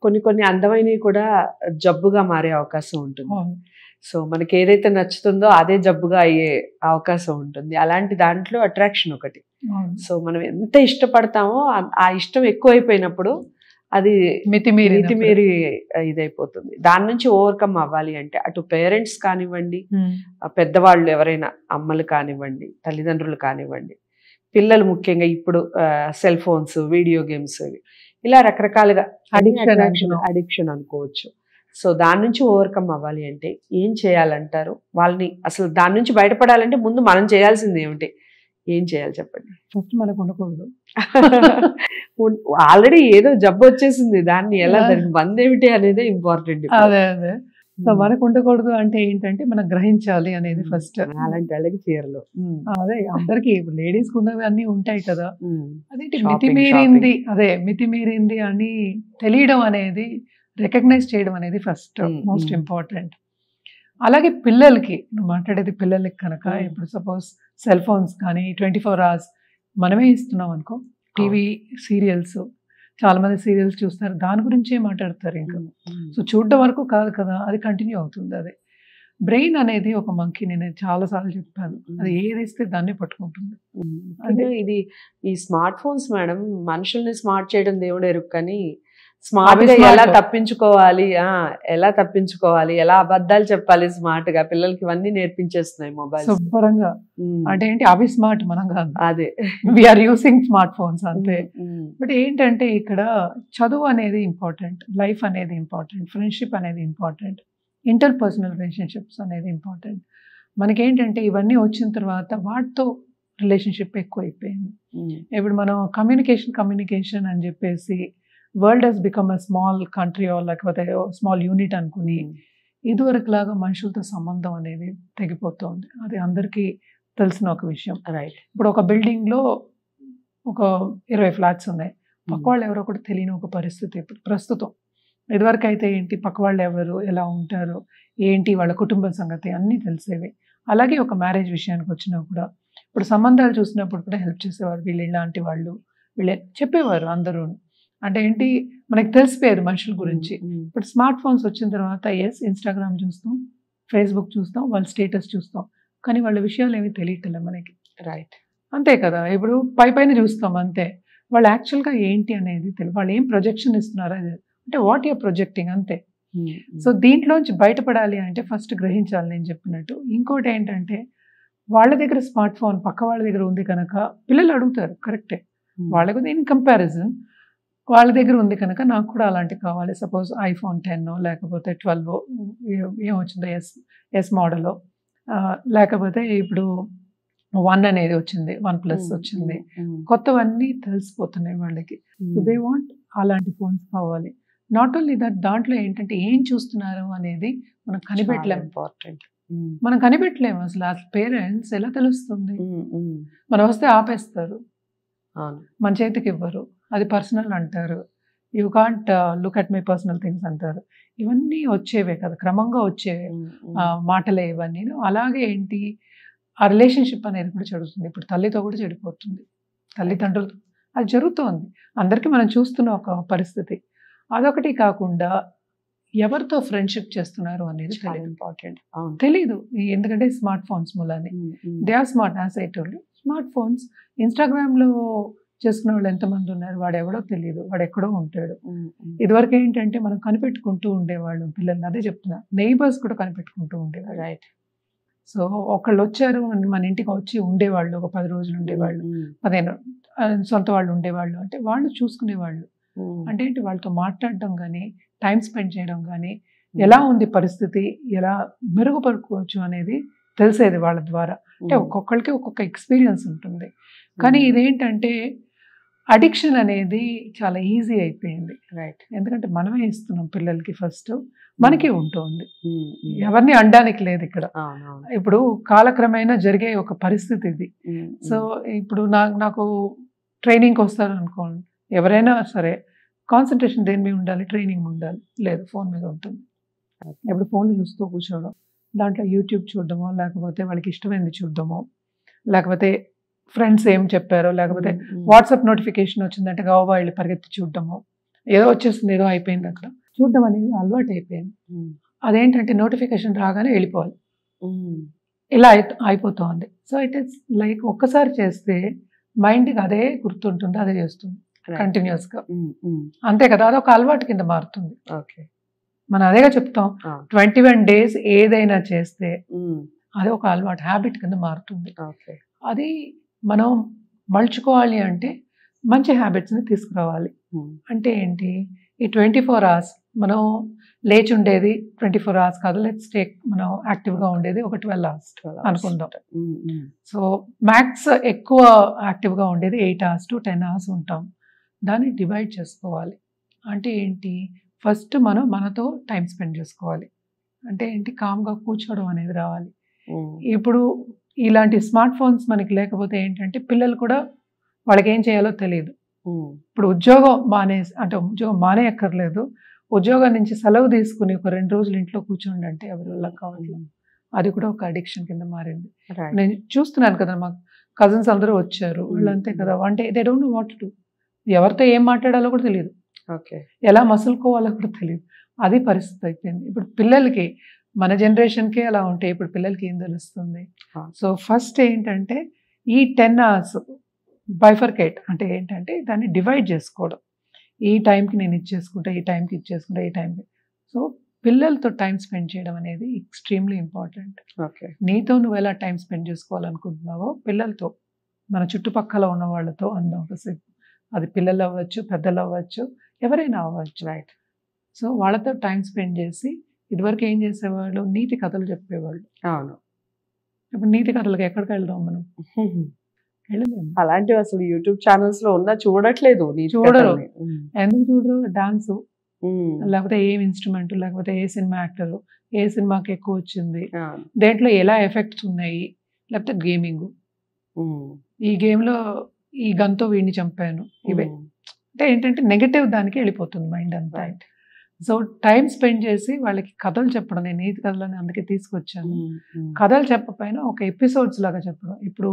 కొన్ని కొన్ని అందమైనవి కూడా జబ్బుగా మారే అవకాశం ఉంటుంది. అవును. సో మనకి ఏదైతే నచ్చుతుందో అదే జబ్బుగా అయ్యే అవకాశం ఉంటుంది. అలాంటి దాంట్లో అట్రాక్షన్ ఒకటి. అవును. సో మనం ఎంత ఇష్టపడతామో ఆ ఇష్టం ఎక్కువైపోయినప్పుడు అది మితిమీరినప్పుడు. మితిమీరి ఇదైపోతుంది. దాని నుంచి ఓవర్కమ్ అవ్వాలి అంటే అటు పేరెంట్స్ కానివ్వండి, పెద్దవాళ్ళు ఎవరైనా అమ్మలు కానివ్వండి, తల్లిదండ్రులు కానివ్వండి, పిల్లలు ముఖ్యంగా ఇప్పుడు సెల్ ఫోన్స్, వీడియో గేమ్స్ ఇలా రకరకాలుగా అడిక్షన్ అనుకోవచ్చు. సో దాని నుంచి ఓవర్కమ్ అవ్వాలి అంటే ఏం చేయాలంటారు? వాళ్ళని అసలు దాని నుంచి బయటపడాలంటే ముందు మనం చేయాల్సింది ఏమిటి? ఏం చేయాలి చెప్పండి? ఫస్ట్ మనకు ఉండకూడదు. ఆల్రెడీ ఏదో జబ్బు వచ్చేసింది, దాన్ని ఎలా దానికి మందు ఏమిటి అనేది ఇంపార్టెంట్. అదే అదే. సో మనకు ఉండకూడదు అంటే ఏంటంటే మనం గ్రహించాలి అనేది ఫస్ట్. అలాంటి వాళ్ళకి చీరలు అదే అందరికి ఇప్పుడు లేడీస్ కు ఉన్నవి అన్ని ఉంటాయి కదా. అదేంటి Shopping, మితిమీరింది, అదే మితిమీరింది అని తెలియడం అనేది, రికగ్నైజ్ చేయడం అనేది ఫస్ట్ మోస్ట్ ఇంపార్టెంట్. అలాగే పిల్లలకి, నువ్వు మాట్లాడేది పిల్లలకి కనుక ఇప్పుడు సపోజ్ సెల్ ఫోన్స్ కానీ 24 hours మనమే ఇస్తున్నాం అనుకో, టీవీ సీరియల్స్, చాలా మంది సీరియల్స్ చూస్తారు, దాని గురించే మాట్లాడతారు ఇంకా. సో చూడడం వరకు కాదు కదా, అది కంటిన్యూ అవుతుంది. అదే బ్రెయిన్ అనేది ఒక మంకీ, నేను చాలాసార్లు చెప్పాను, అది ఏది ఇస్తే దాన్ని పట్టుకుంటుంది. అంటే ఇది ఈ స్మార్ట్ ఫోన్స్ మేడం మనుషుల్ని స్మార్ట్ చేయడం దేవుడు ఎరుగు, కానీ స్మార్ట్ గా ఎలా తప్పించుకోవాలి, ఎలా అబద్ధాలు చెప్పాలి స్మార్ట్ గా, పిల్లలకి ఇవన్నీ నేర్పించేస్తున్నాయి మొబైల్ శుభ్రంగా. అంటే ఏంటి, అవి స్మార్ట్, మనం కాదు. అదే వీఆర్ యూసింగ్ స్మార్ట్ ఫోన్స్ అంతే. బట్ ఏంటంటే ఇక్కడ చదువు అనేది ఇంపార్టెంట్, లైఫ్ అనేది ఇంపార్టెంట్, ఫ్రెండ్షిప్ అనేది ఇంపార్టెంట్, ఇంటర్పర్సనల్ రిలేషన్షిప్స్ అనేది ఇంపార్టెంట్. మనకేంటంటే ఇవన్నీ వచ్చిన తర్వాత వాటితో రిలేషన్షిప్ ఎక్కువ అయిపోయింది. ఇప్పుడు మనం కమ్యూనికేషన్ అని చెప్పేసి world has become a small country లేకపోతే స్మాల్ యూనిట్ అనుకుని ఇదివరకు లాగా మనుషులతో సంబంధం అనేది తెగిపోతుంది. అది అందరికీ తెలిసిన ఒక విషయం. రైట్. ఇప్పుడు ఒక బిల్డింగ్లో ఒక 20 ఫ్లాట్స్ ఉన్నాయి, పక్క వాళ్ళు ఎవరో కూడా తెలియని ఒక పరిస్థితి ఇప్పుడు ప్రస్తుతం. ఇదివరకు అయితే ఏంటి, పక్క వాళ్ళు ఎవరు, ఎలా ఉంటారు, ఏంటి వాళ్ళ కుటుంబ సంగతి అన్నీ తెలిసేవి. అలాగే ఒక మ్యారేజ్ విషయానికి వచ్చినా కూడా ఇప్పుడు సంబంధాలు చూసినప్పుడు కూడా హెల్ప్ చేసేవారు, వీళ్ళు ఇలాంటి వాళ్ళు, వీళ్ళే చెప్పేవారు అందరూ. అంటే ఏంటి, మనకి తెలిసిపోయేది మనుషుల గురించి. ఇప్పుడు స్మార్ట్ ఫోన్స్ వచ్చిన తర్వాత ఇన్స్టాగ్రామ్ చూస్తాం, ఫేస్బుక్ చూస్తాం, వాళ్ళ స్టేటస్ చూస్తాం, కానీ వాళ్ళ విషయాలు ఏమీ తెలియట్లే మనకి. రైట్. అంతే కదా, ఇప్పుడు పైన చూస్తాం అంతే, వాళ్ళు యాక్చువల్గా ఏంటి అనేది తెలియదు. వాళ్ళు ఏం ప్రొజెక్షన్ ఇస్తున్నారు అంటే వాట్ యూర్ ప్రొజెక్టింగ్ అంతే. సో దీంట్లోంచి బయటపడాలి అంటే ఫస్ట్ గ్రహించాలి నేను చెప్పినట్టు. ఇంకోటి ఏంటంటే వాళ్ళ దగ్గర స్మార్ట్ ఫోన్ పక్క వాళ్ళ దగ్గర ఉంది కనుక పిల్లలు అడుగుతారు, కరెక్టే, వాళ్ళకు ఇన్ కంపారిజన్ వాళ్ళ దగ్గర ఉంది కనుక నాకు కూడా అలాంటివి కావాలి. సపోజ్ iPhone 10 లేకపోతే 12 ఏమొచ్చిందో ఎస్ మోడల్, లేకపోతే ఇప్పుడు 1 అనేది వచ్చింది, OnePlus వచ్చింది, కొత్తవన్నీ తెలిసిపోతున్నాయి వాళ్ళకి. సో దే వాంట్ అలాంటి ఫోన్స్ కావాలి. నాట్ ఓన్లీ దట్, దాంట్లో ఏంటంటే ఏం చూస్తున్నారు అనేది మనం కనిపెట్టలేము. ఇంపార్టెంట్. మనం కనిపెట్టలేము అసలు. ఆ పేరెంట్స్ ఎలా తెలుస్తుంది? మనం వస్తే ఆపేస్తారు, మన చేతికి ఇవ్వరు, అది పర్సనల్ అంటారు, you can't look at my personal things అంటారు. ఇవన్నీ వచ్చేవే కదా, క్రమంగా వచ్చేవే మాటలే ఇవన్నీ. అలాగే ఏంటి, ఆ రిలేషన్షిప్ అనేది కూడా చెడుతుంది. ఇప్పుడు తల్లితో కూడా చెడిపోతుంది, తల్లిదండ్రులతో, అది జరుగుతోంది అందరికీ, మనం చూస్తున్న ఒక పరిస్థితి. అదొకటి కాకుండా ఎవరితో ఫ్రెండ్షిప్ చేస్తున్నారు అనేది ఇంపార్టెంట్. తెలీదు, ఎందుకంటే స్మార్ట్ ఫోన్స్ మూలాన్ని. They are smart, as I told you. Smart phones, ఇన్స్టాగ్రామ్లో చేసుకునే వాళ్ళు ఎంతమంది ఉన్నారు, వాడు ఎవడో తెలియదు, వాడు ఎక్కడో ఉంటాడు. ఇదివరకు ఏంటంటే మనం కనిపెట్టుకుంటూ ఉండేవాళ్ళు పిల్లల్ని, అదే చెప్తున్నా, నైబర్స్ కూడా కనిపెట్టుకుంటూ ఉండేవాళ్ళు. రైట్. సో ఒకళ్ళు వచ్చారు మన ఇంటికి వచ్చి ఉండేవాళ్ళు, ఒక 10 రోజులు ఉండేవాళ్ళు, 15 సొంత వాళ్ళు ఉండేవాళ్ళు, అంటే వాళ్ళు చూసుకునేవాళ్ళు. అంటే ఏంటి, వాళ్ళతో మాట్లాడడం కానీ, టైం స్పెండ్ చేయడం కానీ, ఎలా ఉంది పరిస్థితి, ఎలా మెరుగుపరుకోవచ్చు అనేది తెలిసేది వాళ్ళ ద్వారా. అంటే ఒక్కొక్కరికి ఒక్కొక్క ఎక్స్పీరియన్స్ ఉంటుంది. కానీ ఇదేంటంటే అడిక్షన్ అనేది చాలా ఈజీ అయిపోయింది. రైట్. ఎందుకంటే మనమే ఇస్తున్నాం పిల్లలకి, ఫస్ట్ మనకి ఉంటుంది, ఎవరిని అనడానికి లేదు ఇక్కడ. ఇప్పుడు కాలక్రమేణా జరిగే ఒక పరిస్థితి ఇది. సో ఇప్పుడు నాకు ట్రైనింగ్కి వస్తారు అనుకోండి, ఎవరైనా సరే కాన్సన్ట్రేషన్ దేని మీద ఉండాలి, ట్రైనింగ్ ఉండాలి, లేదు ఫోన్ మీద ఉంటుంది. ఇప్పుడు ఫోన్లు చూస్తూ కూర్చోవడం, దాంట్లో యూట్యూబ్ చూడడమో, లేకపోతే వాళ్ళకి ఇష్టమైనది చూడడమో, లేకపోతే ఫ్రెండ్స్ ఏం చెప్పారో, లేకపోతే వాట్సాప్ నోటిఫికేషన్ వచ్చిందంటే గవా వెళ్ళి పరిగెత్తి చూడడము, ఏదో వచ్చేస్తుంది, ఏదో అయిపోయింది అక్కడ చూడడం అనేది అలవాటు అయిపోయింది. అదేంటంటే నోటిఫికేషన్ రాగానే వెళ్ళిపోవాలి, ఇలా అయిపోతుంది. సో ఇట్ ఈస్ లైక్ ఒక్కసారి చేస్తే మైండ్కి అదే గుర్తుంటుంది, అదే చేస్తుంది కంటిన్యూస్గా, అంతే కదా, అదొక అలవాటు కింద మారుతుంది. మనం అదేగా చెప్తాం, 21 days ఏదైనా చేస్తే అది ఒక అలవాటు, హ్యాబిట్ కింద మారుతుంది. అది మనం మలుచుకోవాలి అంటే మంచి హ్యాబిట్స్ని తీసుకురావాలి. అంటే ఏంటి, ఈ 24 hours మనం లేచి ఉండేది 24 hours కాదు, లెట్స్ టేక్ మనం యాక్టివ్గా ఉండేది ఒక 12 hours అనుకుందాం. సో మ్యాక్స్ ఎక్కువ యాక్టివ్గా ఉండేది 8 hours to 10 hours ఉంటాం. దాన్ని డివైడ్ చేసుకోవాలి. అంటే ఏంటి, ఫస్ట్ మనం మనతో టైం స్పెండ్ చేసుకోవాలి. అంటే ఏంటి, కామ్గా కూర్చోవడం అనేది రావాలి. ఇప్పుడు ఇలాంటి స్మార్ట్ ఫోన్స్ మనకి లేకపోతే ఏంటంటే పిల్లలు కూడా వాళ్ళకి ఏం చేయాలో తెలియదు. ఇప్పుడు ఉద్యోగం మానేయక్కర్లేదు, ఉద్యోగం నుంచి సెలవు తీసుకుని ఒక 2 రోజులు ఇంట్లో కూర్చోండి అంటే ఎవరి వల్ల కావట్లేదు. అది కూడా ఒక అడిక్షన్ కింద మారింది. నేను చూస్తున్నాను కదా, మా కజిన్స్ అందరూ వచ్చారు, వాళ్ళు అంతే కదా, అంటే they don't know what to do, ఎవరితో ఏం మాట్లాడాలో కూడా తెలియదు, ఎలా మసులుకోవాలో కూడా తెలియదు. అది పరిస్థితి అయిపోయింది. ఇప్పుడు పిల్లలకి, మన జనరేషన్కే అలా ఉంటే ఇప్పుడు పిల్లలకి ఏం తెలుస్తుంది? సో ఫస్ట్ ఏంటంటే ఈ 10 hours బైఫర్కేట్, అంటే ఏంటంటే దాన్ని డివైడ్ చేసుకోవడం. ఈ టైంకి నేను ఇచ్చేసుకుంటా, ఈ టైంకి ఇచ్చేసుకుంటా, ఈ టైంకి. సో పిల్లలతో టైం స్పెండ్ చేయడం అనేది ఎక్స్ట్రీమ్లీ ఇంపార్టెంట్. నీతో నువ్వు ఎలా టైం స్పెండ్ చేసుకోవాలనుకుంటున్నావో పిల్లలతో, మన చుట్టుపక్కల ఉన్న వాళ్ళతో అందం ఒకసేపు, అది పిల్లలు అవ్వచ్చు, పెద్దలు అవ్వచ్చు, ఎవరైనా అవ్వచ్చు, రైట్. సో వాళ్ళతో టైం స్పెండ్ చేసి, ఇదివరకు ఏం చేసేవాళ్ళు, నీతి కథలు చెప్పేవాళ్ళు. అవును, ఇప్పుడు నీతి కథలకు ఎక్కడికి వెళ్దాం మనం? వెళ్ళలేము. అలాంటివి అసలు యూట్యూబ్ ఛానల్స్ లో ఉన్నా చూడట్లేదు, చూడరు. ఎందుకు చూడరు? డాన్స్, లేకపోతే ఏం ఇన్స్ట్రుమెంట్, లేకపోతే ఏ సినిమా యాక్టర్, ఏ సినిమాకి ఎక్కువ వచ్చింది, దేంట్లో ఎలా ఎఫెక్ట్స్ ఉన్నాయి, లేకపోతే గేమింగ్, ఈ గేమ్లో ఈ గన్తో వీడిని చంపాను, ఇవే. అంటే ఏంటంటే నెగటివ్ దానికి వెళ్ళిపోతుంది మైండ్ అంతా. సో టైం స్పెండ్ చేసి వాళ్ళకి కథలు చెప్పడం, నేను నీతి కథలని అందుకే తీసుకొచ్చాను. కథలు చెప్పకపోయినా ఒక ఎపిసోడ్స్ లాగా చెప్పడం. ఇప్పుడు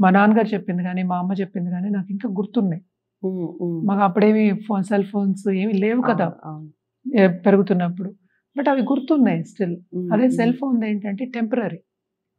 మా నాన్నగారు చెప్పింది కానీ, మా అమ్మ చెప్పింది కానీ నాకు ఇంకా గుర్తున్నాయి. మాకు అప్పుడేమి సెల్ ఫోన్స్ ఏమి లేవు కదా పెరుగుతున్నప్పుడు, బట్ అవి గుర్తున్నాయి స్టిల్. అదే సెల్ ఫోన్ ఏంటంటే టెంపరీ,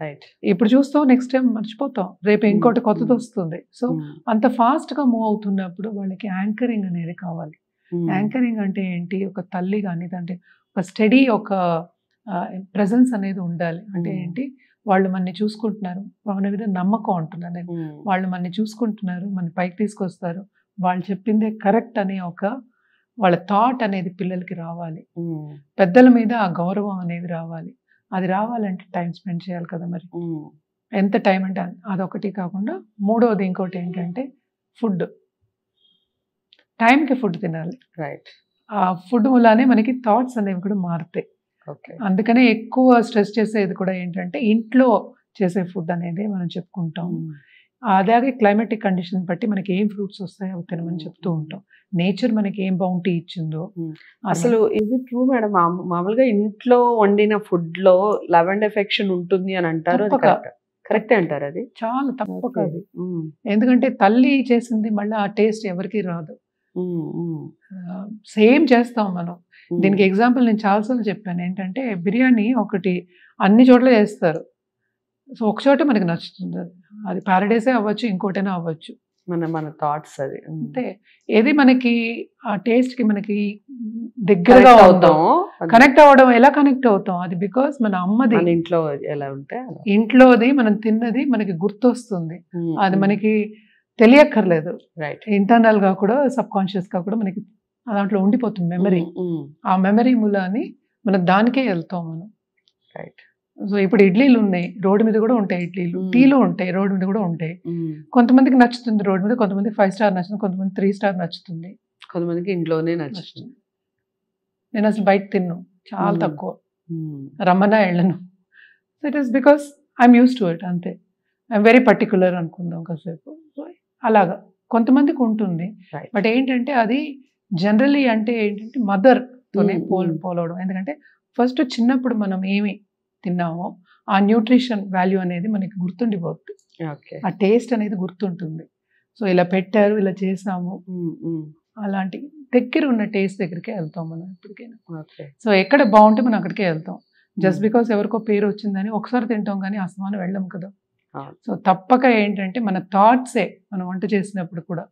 రైట్. ఇప్పుడు చూస్తాం, నెక్స్ట్ టైం మర్చిపోతాం, రేపు ఇంకోటి కొత్తది వస్తుంది. సో అంత ఫాస్ట్గా మూవ్ అవుతున్నప్పుడు వాళ్ళకి యాంకరింగ్ అనేది కావాలి. యాంకరింగ్ అంటే ఏంటి, ఒక తల్లి కానీ అంటే ఒక స్టడీ, ఒక ప్రెజెన్స్ అనేది ఉండాలి. అంటే ఏంటి, వాళ్ళు మనని చూసుకుంటున్నారు, మన మీద నమ్మకం అంటున్నాను నేను, వాళ్ళు మనని చూసుకుంటున్నారు, మన పైకి తీసుకొస్తారు, వాళ్ళు చెప్పిందే కరెక్ట్ అనే ఒక వాళ్ళ థాట్ అనేది పిల్లలకి రావాలి. పెద్దల మీద ఆ గౌరవం అనేది రావాలి. అది రావాలంటే టైం స్పెండ్ చేయాలి కదా మరి. ఎంత టైం అంటే అదొకటి కాకుండా, మూడవది ఇంకోటి ఏంటంటే ఫుడ్. టైంకి ఫుడ్ తినాలి, రైట్. ఆ ఫుడ్ వల్లనే మనకి థాట్స్ అనేవి కూడా మారుతాయి. అందుకనే ఎక్కువ స్ట్రెస్ చేసేది కూడా ఏంటంటే ఇంట్లో చేసే ఫుడ్ అనేది మనం చెప్పుకుంటాం. అలాగే క్లైమేటిక్ కండిషన్ బట్టి మనకి ఏం ఫ్రూట్స్ వస్తాయో అవి తినమని చెప్తూ ఉంటాం. నేచర్ మనకి ఏం బౌంటీ ఇచ్చిందో. అసలు ఇది ట్రూ మేడం, మామూలుగా ఇంట్లో వండిన ఫుడ్ లో లెవెండ్ ఎఫెక్షన్ ఉంటుంది అని అంటారు, కరెక్టే అంటారు? అది చాలా తప్పక అది. ఎందుకంటే తల్లి చేసింది మళ్ళీ ఆ టేస్ట్ ఎవరికి రాదు. సేమ్ చేస్తాం మనం. దీనికి ఎగ్జాంపుల్ నేను చాలాసార్లు చెప్పాను, ఏంటంటే బిర్యానీ ఒకటి అన్ని చోట్ల చేస్తారు, సో ఒక చోట మనకి నచ్చుతుంది, అది ప్యారడైసే అవ్వచ్చు, ఇంకోటైనా అవ్వచ్చు, మన థాట్స్ అది అంతే. ఏది మనకి ఆ టేస్ట్ కి మనకి దగ్గరగా అవుతాం, కనెక్ట్ అవ్వడం. ఎలా కనెక్ట్ అవుతాం? అది బికాస్ మన అమ్మది, ఇంట్లో ఎలా ఉంటే ఇంట్లోది మనం తిన్నది మనకి గుర్తొస్తుంది. అది మనకి తెలియక్కర్లేదు, రైట్. ఇంటర్నల్ గా కూడా, సబ్ కాన్షియస్ గా కూడా మనకి దాంట్లో ఉండిపోతుంది మెమరీ. ఆ మెమరీ మూలాన్ని మనం దానికే వెళ్తాం మనం, రైట్. సో ఇప్పుడు ఇడ్లీలు ఉన్నాయి, రోడ్డు మీద కూడా ఉంటాయి ఇడ్లీలు, టీలు ఉంటాయి, రోడ్డు మీద కూడా ఉంటాయి. కొంతమందికి నచ్చుతుంది రోడ్డు మీద, కొంతమంది 5 star నచ్చుతుంది, కొంతమంది 3 star నచ్చుతుంది, కొంతమందికి ఇంట్లోనే నచ్చుతుంది. నేను అసలు బయట తిన్ను, చాలా తక్కువ, రమ్మన్నా వెళ్ళను. So it is because I'm use to it, అంతే. ఐఎమ్ వెరీ పర్టికులర్ అనుకుందాం కాసేపు. సో అలాగా కొంతమందికి ఉంటుంది, బట్ ఏంటంటే అది జనరలీ అంటే ఏంటంటే మదర్తోనే పోలవడం. ఎందుకంటే ఫస్ట్ చిన్నప్పుడు మనం ఏమి తిన్నామో ఆ న్యూట్రిషన్ వాల్యూ అనేది మనకి గుర్తుండిపోతుంది, ఆ టేస్ట్ అనేది గుర్తుంటుంది. సో ఇలా పెట్టారు, ఇలా చేసాము, అలాంటి దగ్గర ఉన్న టేస్ట్ దగ్గరికే వెళ్తాం మనం ఎప్పటికైనా. ఓకే. సో ఎక్కడ బాగుంటే మనం అక్కడికే వెళ్తాం. జస్ట్ బికాస్ ఎవరికో పేరు వచ్చిందని ఒకసారి తింటాం కానీ అసమానం వెళ్ళం కదా. సో తప్పక ఏంటంటే మన థాట్సే మనం వంట చేసినప్పుడు కూడా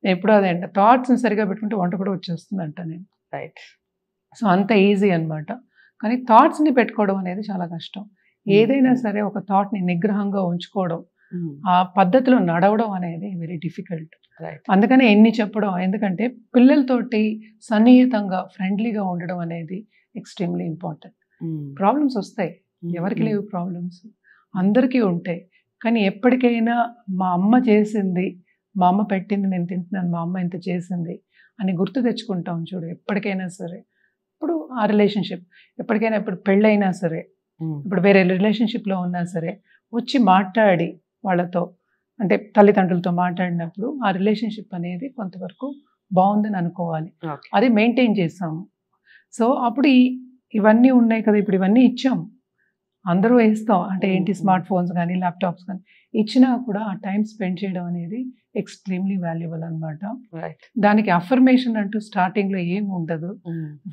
ఎప్పుడూ అదే అంట, థాట్స్ని సరిగా పెట్టుకుంటే వంట కూడా వచ్చేస్తుంది అంట నేను. రైట్. సో అంత ఈజీ అనమాట. కానీ థాట్స్ని పెట్టుకోవడం అనేది చాలా కష్టం. ఏదైనా సరే ఒక థాట్ని నిగ్రహంగా ఉంచుకోవడం, ఆ పద్ధతిలో నడవడం అనేది వెరీ డిఫికల్ట్. అందుకనే ఎన్ని చెప్పడం, ఎందుకంటే పిల్లలతోటి సన్నిహితంగా ఫ్రెండ్లీగా ఉండడం అనేది ఎక్స్ట్రీమ్లీ ఇంపార్టెంట్. ప్రాబ్లమ్స్ వస్తాయి, ఎవరికి లేవు ప్రాబ్లమ్స్, అందరికీ ఉంటాయి. కానీ ఎప్పటికైనా మా అమ్మ చేసింది, మా అమ్మ పెట్టింది నేను తింటున్నాను, మా అమ్మ ఇంత చేసింది అని గుర్తు తెచ్చుకుంటాం చూడు ఎప్పటికైనా సరే. ఇప్పుడు ఆ రిలేషన్షిప్ ఎప్పటికైనా, ఇప్పుడు పెళ్ళైనా సరే, ఇప్పుడు వేరే రిలేషన్షిప్లో ఉన్నా సరే వచ్చి మాట్లాడి వాళ్ళతో, అంటే తల్లిదండ్రులతో మాట్లాడినప్పుడు ఆ రిలేషన్షిప్ అనేది కొంతవరకు బాగుందని అనుకోవాలి, అది మెయింటైన్ చేస్తాము. సో అప్పుడు ఇవన్నీ ఉన్నాయి కదా, ఇప్పుడు ఇవన్నీ ఇచ్చాము, అందరూ వేస్తాం, అంటే ఏంటి స్మార్ట్ ఫోన్స్ కానీ ల్యాప్టాప్స్ కానీ ఇచ్చినా కూడా ఆ టైం స్పెండ్ చేయడం అనేది ఎక్స్ట్రీమ్లీ వాల్యుబుల్ అనమాట. దానికి అఫర్మేషన్ అంటూ స్టార్టింగ్లో ఏమి ఉండదు.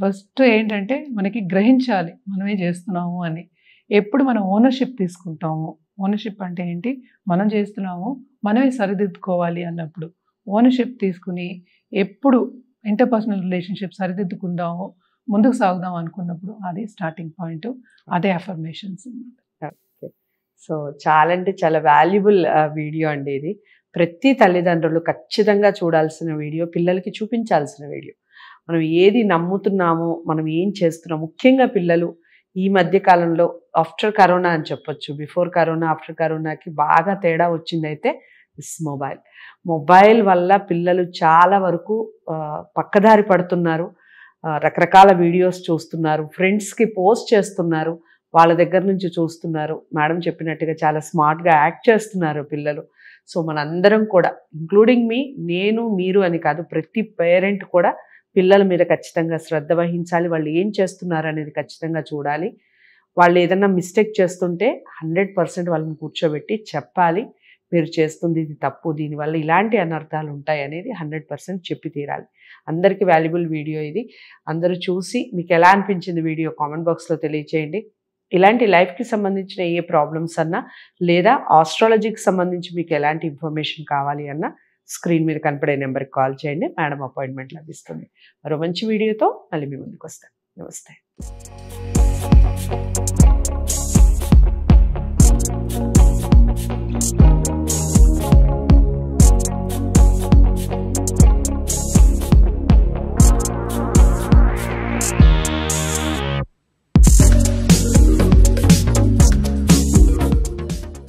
ఫస్ట్ ఏంటంటే మనకి గ్రహించాలి మనమే చేస్తున్నాము అని. ఎప్పుడు మనం ఓనర్షిప్ తీసుకుంటాము, ఓనర్షిప్ అంటే ఏంటి, మనం చేస్తున్నాము మనమే సరిదిద్దుకోవాలి అన్నప్పుడు ఓనర్షిప్ తీసుకుని ఎప్పుడు ఇంటర్పర్సనల్ రిలేషన్షిప్ సరిదిద్దుకుందాము, ముందుకు సాగుదాం అనుకున్నప్పుడు అది స్టార్టింగ్ పాయింట్, అదే అఫర్మేషన్స్. సో చాలా అంటే చాలా వాల్యుబుల్ వీడియో అండి ఇది. ప్రతి తల్లిదండ్రులు ఖచ్చితంగా చూడాల్సిన వీడియో, పిల్లలకి చూపించాల్సిన వీడియో. మనం ఏది నమ్ముతున్నామో, మనం ఏం చేస్తున్నాం, ముఖ్యంగా పిల్లలు ఈ మధ్య కాలంలో ఆఫ్టర్ కరోనా అని చెప్పొచ్చు, బిఫోర్ కరోనా ఆఫ్టర్ కరోనాకి బాగా తేడా వచ్చిందైతే మొబైల్ వల్ల పిల్లలు చాలా వరకు పక్కదారి పడుతున్నారు. రకరకాల వీడియోస్ చూస్తున్నారు, ఫ్రెండ్స్కి పోస్ట్ చేస్తున్నారు, వాళ్ళ దగ్గర నుంచి చూస్తున్నారు. మేడం చెప్పినట్టుగా చాలా స్మార్ట్గా యాక్ట్ చేస్తున్నారు పిల్లలు. సో మనందరం కూడా, ఇంక్లూడింగ్ మీ, నేను మీరు అని కాదు, ప్రతి పేరెంట్ కూడా పిల్లల మీద ఖచ్చితంగా శ్రద్ధ వహించాలి. వాళ్ళు ఏం చేస్తున్నారు అనేది ఖచ్చితంగా చూడాలి. వాళ్ళు ఏదైనా మిస్టేక్ చేస్తుంటే 100% వాళ్ళని కూర్చోబెట్టి చెప్పాలి, మీరు చేస్తుంది ఇది తప్పు, దీనివల్ల ఇలాంటి అనర్థాలు ఉంటాయి అనేది 100% చెప్పి తీరాలి. అందరికీ వాల్యుబుల్ వీడియో ఇది. అందరూ చూసి మీకు ఎలా అనిపించింది వీడియో కామెంట్ బాక్స్లో తెలియచేయండి. ఇలాంటి లైఫ్కి సంబంధించిన ఏ ప్రాబ్లమ్స్ అన్నా, లేదా ఆస్ట్రాలజీకి సంబంధించి మీకు ఎలాంటి ఇన్ఫర్మేషన్ కావాలి అన్నా స్క్రీన్ మీద కనపడే నెంబర్కి కాల్ చేయండి, మేడం అపాయింట్మెంట్ లభిస్తుంది. మరో మంచి వీడియోతో మళ్ళీ మీ ముందుకు వస్తాను. నమస్తే.